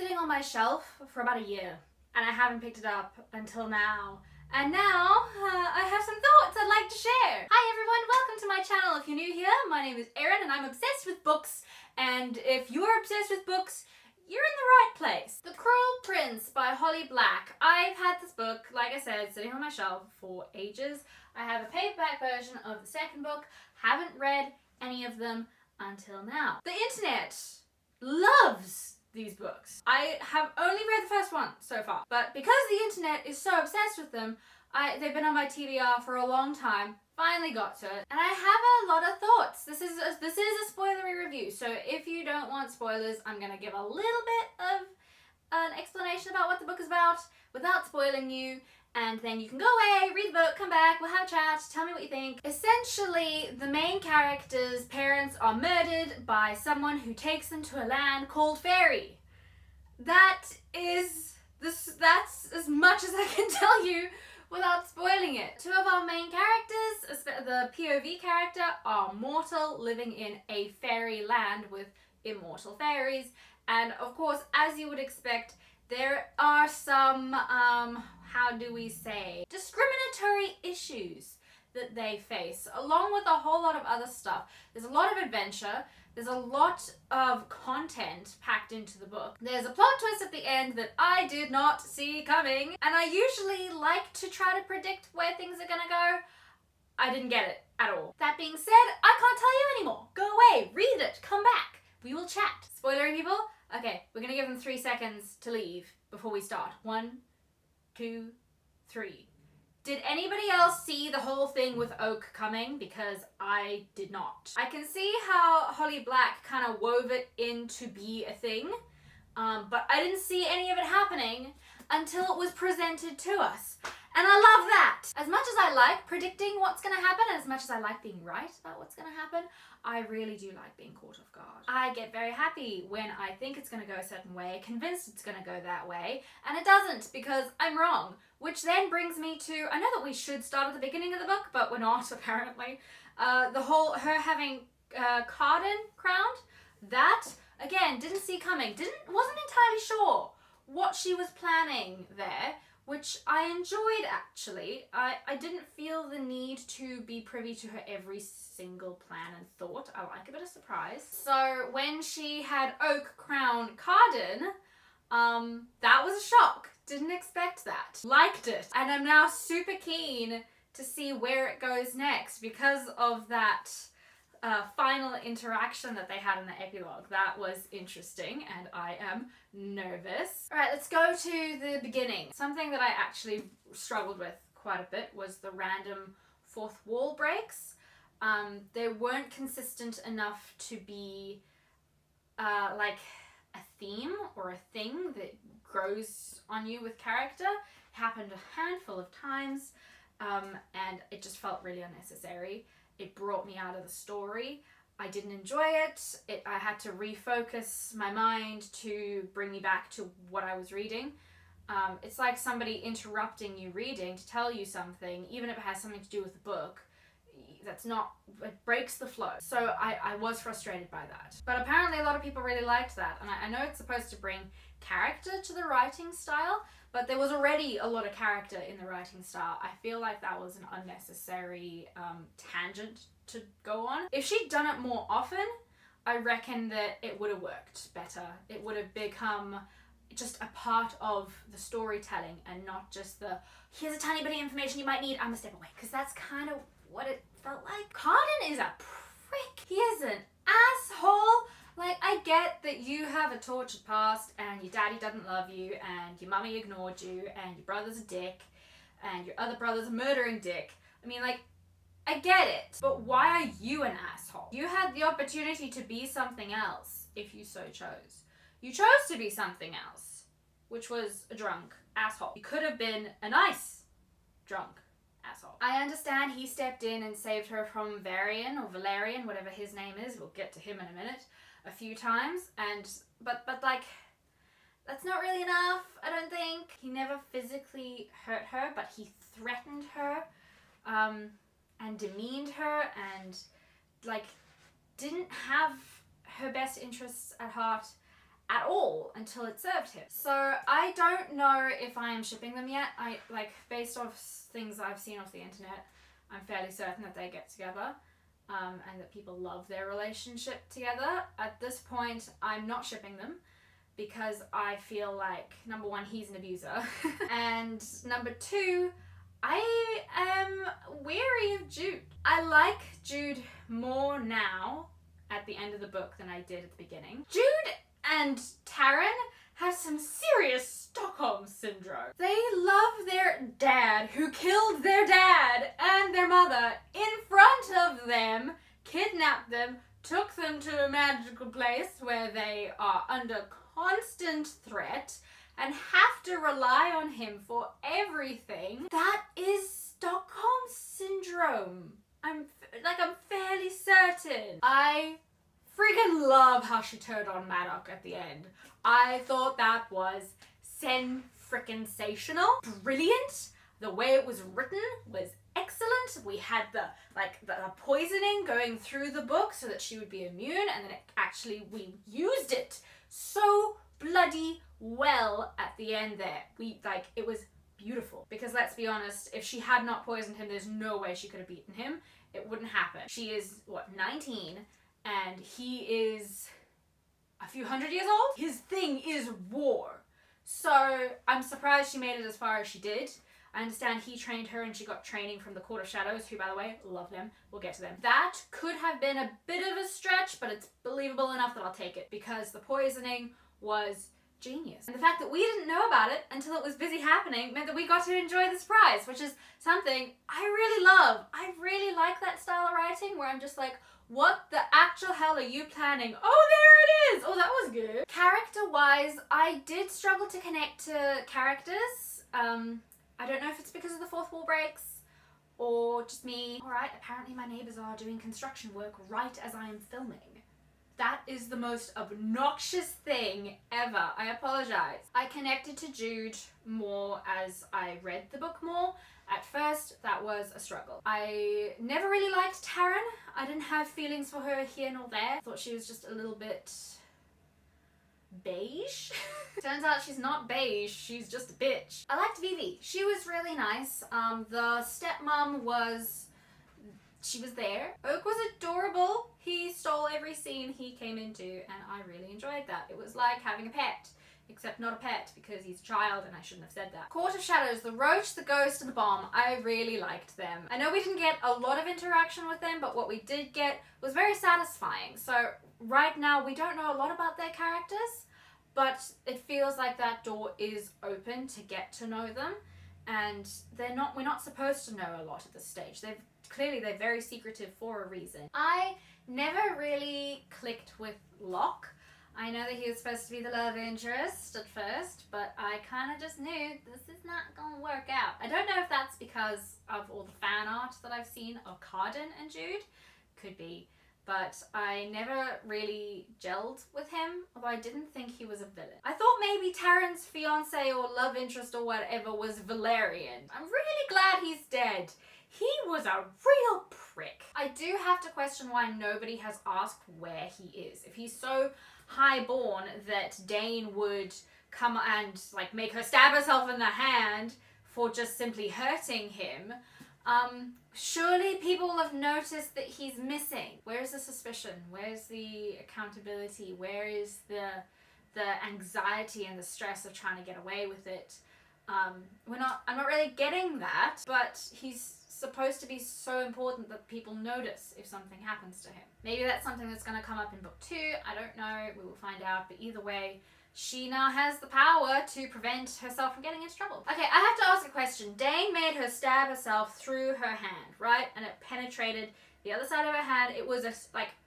sitting on my shelf for about a year, and I haven't picked it up until now. And now, I have some thoughts I'd like to share. Hi everyone, welcome to my channel. If you're new here, my name is Erin and I'm obsessed with books. And if you're obsessed with books, you're in the right place. The Cruel Prince by Holly Black. I've had this book, like I said, sitting on my shelf for ages. I have a paperback version of the second book. Haven't read any of them until now. The internet loves these books. I have only read the first one so far, but because the internet is so obsessed with them, they've been on my TBR for a long time. Finally got to it, and I have a lot of thoughts. This is a spoilery review, so if you don't want spoilers, I'm gonna give a little bit of an explanation about what the book is about without spoiling you, and then you can go away, read the book, come back, we'll have a chat, tell me what you think. Essentially, the main character's parents are murdered by someone who takes them to a land called Fairy. That's as much as I can tell you without spoiling it. Two of our main characters, the POV character, are mortal, living in a fairy land with immortal fairies, and of course, as you would expect, there are some, how do we say, discriminatory issues that they face, along with a whole lot of other stuff. There's a lot of adventure, there's a lot of content packed into the book. There's a plot twist at the end that I did not see coming, and I usually like to try to predict where things are gonna go. I didn't get it at all. That being said, I can't tell you anymore. Go away, read it, come back, we will chat. Spoilery people? Okay, we're gonna give them 3 seconds to leave before we start. 1, 2, 3. Did anybody else see the whole thing with Oak coming? Because I did not. I can see how Holly Black kind of wove it in to be a thing, but I didn't see any of it happening until it was presented to us. And I love that! As much as I like predicting what's gonna happen, and as much as I like being right about what's gonna happen, I really do like being caught off guard. I get very happy when I think it's gonna go a certain way, convinced it's gonna go that way, and it doesn't because I'm wrong. Which then brings me to, I know that we should start at the beginning of the book, but we're not apparently. Her having Cardan crowned, that, again, didn't see coming. Wasn't entirely sure what she was planning there, which I enjoyed actually. I didn't feel the need to be privy to her every single plan and thought. I like a bit of surprise. So when she had Oak crown Cardan, that was a shock. Didn't expect that. Liked it. And I'm now super keen to see where it goes next because of that final interaction that they had in the epilogue. That was interesting and I am nervous. Alright, let's go to the beginning. Something that I actually struggled with quite a bit was the random fourth wall breaks. They weren't consistent enough to be like a theme or a thing that grows on you with character. It happened a handful of times and it just felt really unnecessary. It brought me out of the story. I didn't enjoy it. I had to refocus my mind to bring me back to what I was reading. It's like somebody interrupting you reading to tell you something, even if it has something to do with the book. It breaks the flow. So I was frustrated by that. But apparently a lot of people really liked that. And I know it's supposed to bring character to the writing style, but there was already a lot of character in the writing style. I feel like that was an unnecessary tangent to go on. If she'd done it more often, I reckon that it would have worked better. It would have become just a part of the storytelling and not just the, here's a tiny bit of information you might need, I'm a step away. Because that's kind of what it felt like. Cardan is a prick. He is an asshole. Like, I get that you have a tortured past and your daddy doesn't love you and your mummy ignored you and your brother's a dick and your other brother's a murdering dick. I mean, like, I get it. But why are you an asshole? You had the opportunity to be something else if you so chose. You chose to be something else, which was a drunk asshole. You could have been a nice drunk asshole. I understand he stepped in and saved her from Varian or Valerian, whatever his name is. We'll get to him in a minute. A few times, but like, that's not really enough, I don't think. He never physically hurt her, but he threatened her, and demeaned her, and like, didn't have her best interests at heart at all until it served him. So I don't know if I am shipping them yet. I based off things I've seen off the internet, I'm fairly certain that they get together. And that people love their relationship together. At this point, I'm not shipping them because I feel like, number one, he's an abuser. And number two, I am weary of Jude. I like Jude more now at the end of the book than I did at the beginning. Jude and Taryn have some serious Stockholm syndrome. They love their dad, who killed their dad and their mother in front of them, kidnapped them, took them to a magical place where they are under constant threat and have to rely on him for everything. That is Stockholm syndrome. I'm fairly certain. I freaking love how she turned on Maddox at the end. I thought that was sen-frickin-sational. Brilliant. The way it was written was excellent. We had the poisoning going through the book so that she would be immune, and then we used it so bloody well at the end there. It was beautiful. Because let's be honest, if she had not poisoned him, there's no way she could have beaten him. It wouldn't happen. She is, 19? And he is a few hundred years old? His thing is war. So I'm surprised she made it as far as she did. I understand he trained her and she got training from the Court of Shadows, who, by the way, love them. We'll get to them. That could have been a bit of a stretch, but it's believable enough that I'll take it because the poisoning was genius. And the fact that we didn't know about it until it was busy happening meant that we got to enjoy the surprise, which is something I really love. I really like that style of writing where I'm just like, what the actual hell are you planning? Oh, there it is! Oh, that was good. Character-wise, I did struggle to connect to characters. I don't know if it's because of the fourth wall breaks or just me. Alright, apparently my neighbors are doing construction work right as I am filming. That is the most obnoxious thing ever. I apologize. I connected to Jude more as I read the book more. At first, that was a struggle. I never really liked Taryn. I didn't have feelings for her here nor there. Thought she was just a little bit beige. Turns out she's not beige, she's just a bitch. I liked Vivi. She was really nice. The stepmom was there. Oak was adorable. He stole every scene he came into and I really enjoyed that. It was like having a pet. Except not a pet because he's a child and I shouldn't have said that. Court of Shadows, the Roach, the Ghost, and the Bomb. I really liked them. I know we didn't get a lot of interaction with them, but what we did get was very satisfying. So right now we don't know a lot about their characters, but it feels like that door is open to get to know them, and we're not supposed to know a lot at this stage. They're very secretive for a reason. I never really clicked with Locke. I know that he was supposed to be the love interest at first, but I kind of just knew this is not gonna work out. I don't know if that's because of all the fan art that I've seen of Cardan and Jude. Could be. But I never really gelled with him, although I didn't think he was a villain. I thought maybe Taryn's fiance or love interest or whatever was Valerian. I'm really glad he's dead. He was a real prick. I do have to question why nobody has asked where he is. If he's so highborn that Dane would come and make her stab herself in the hand for just simply hurting him, surely people will have noticed that he's missing. Where's the suspicion? Where's the accountability? Where is the anxiety and the stress of trying to get away with it? I'm not really getting that, but he's supposed to be so important that people notice if something happens to him. Maybe that's something that's going to come up in book 2. I don't know. We will find out. But either way, she now has the power to prevent herself from getting into trouble. Okay, I have to ask a question. Dane made her stab herself through her hand, right? And it penetrated the other side of her hand. It was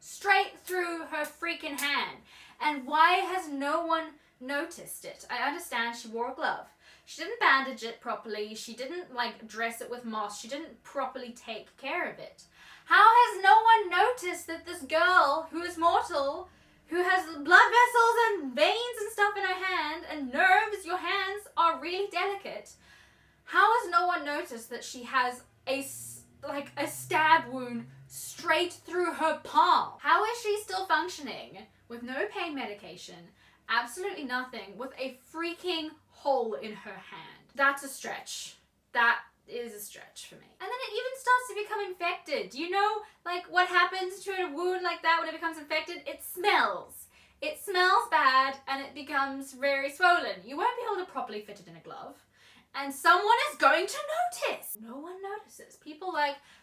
straight through her freaking hand. And why has no one noticed it? I understand she wore a glove. She didn't bandage it properly. She didn't dress it with moss. She didn't properly take care of it. How has no one noticed that this girl who is mortal, who has blood vessels and veins and stuff in her hand and nerves, your hands are really delicate. How has no one noticed that she has a stab wound straight through her palm? How is she still functioning with no pain medication absolutely nothing with a freaking hole in her hand. That's a stretch. That is a stretch for me. And then it even starts to become infected. You know, like what happens to a wound like that when it becomes infected? It smells. It smells bad and it becomes very swollen. You won't be able to properly fit it in a glove. And someone is going to notice. No one notices. People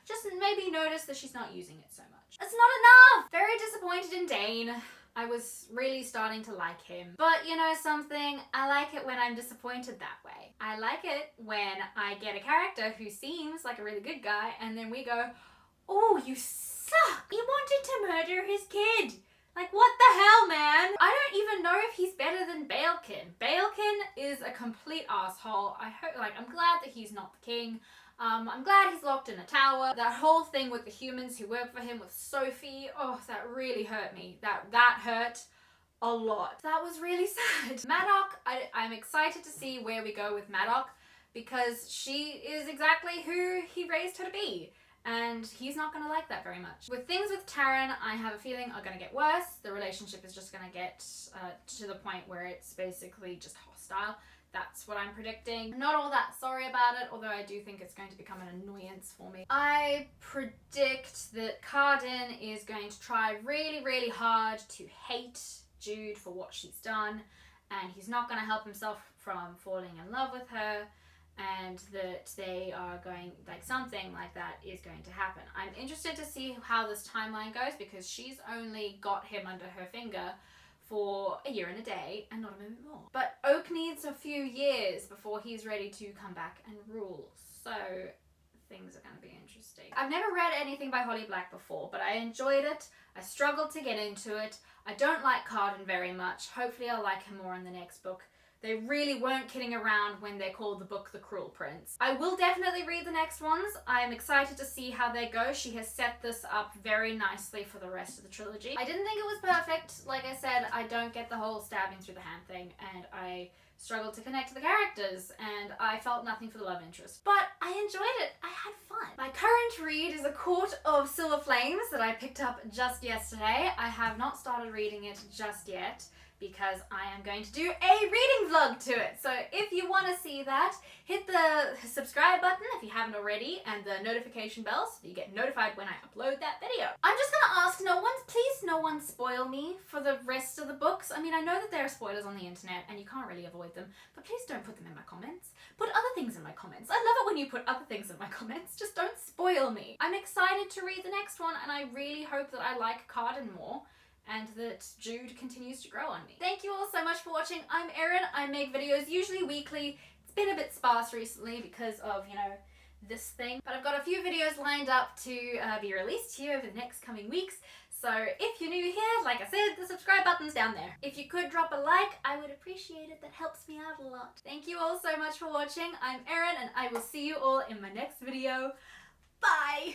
just maybe notice that she's not using it so much. It's not enough. Very disappointed in Dane. I was really starting to like him. But you know something? I like it when I'm disappointed that way. I like it when I get a character who seems like a really good guy and then we go, oh, you suck. He wanted to murder his kid. Like, what the hell, man? I don't even know if he's better than Balekin. Balekin is a complete asshole. I'm glad that he's not the king. I'm glad he's locked in a tower. That whole thing with the humans who work for him with Sophie, oh, that really hurt me. That hurt a lot. That was really sad. Maddock, I'm excited to see where we go with Maddock because she is exactly who he raised her to be. And he's not gonna like that very much. With things with Taryn, I have a feeling are gonna get worse. The relationship is just gonna get to the point where it's basically just hostile. That's what I'm predicting. I'm not all that sorry about it, although I do think it's going to become an annoyance for me. I predict that Cardan is going to try really, really hard to hate Jude for what she's done, and he's not gonna help himself from falling in love with her, and that they are going, something like that is going to happen. I'm interested to see how this timeline goes because she's only got him under her finger for a year and a day and not a moment more. But Oak needs a few years before he's ready to come back and rule. So things are going to be interesting. I've never read anything by Holly Black before, but I enjoyed it. I struggled to get into it. I don't like Cardan very much. Hopefully I'll like him more in the next book. They really weren't kidding around when they called the book The Cruel Prince. I will definitely read the next ones. I'm excited to see how they go. She has set this up very nicely for the rest of the trilogy. I didn't think it was perfect. Like I said, I don't get the whole stabbing through the hand thing, and I struggled to connect to the characters, and I felt nothing for the love interest. But I enjoyed it. I had fun. My current read is A Court of Silver Flames that I picked up just yesterday. I have not started reading it just yet, because I am going to do a reading vlog to it. So if you want to see that, hit the subscribe button if you haven't already, and the notification bell so that you get notified when I upload that video. I'm just gonna ask please no one spoil me for the rest of the books. I mean, I know that there are spoilers on the internet and you can't really avoid them, but please don't put them in my comments. Put other things in my comments. I love it when you put other things in my comments. Just don't spoil me. I'm excited to read the next one, and I really hope that I like Cardan more, and that Jude continues to grow on me. Thank you all so much for watching. I'm Erin. I make videos usually weekly. It's been a bit sparse recently because of, this thing. But I've got a few videos lined up to be released here over the next coming weeks. So if you're new here, like I said, the subscribe button's down there. If you could drop a like, I would appreciate it. That helps me out a lot. Thank you all so much for watching. I'm Erin, and I will see you all in my next video. Bye!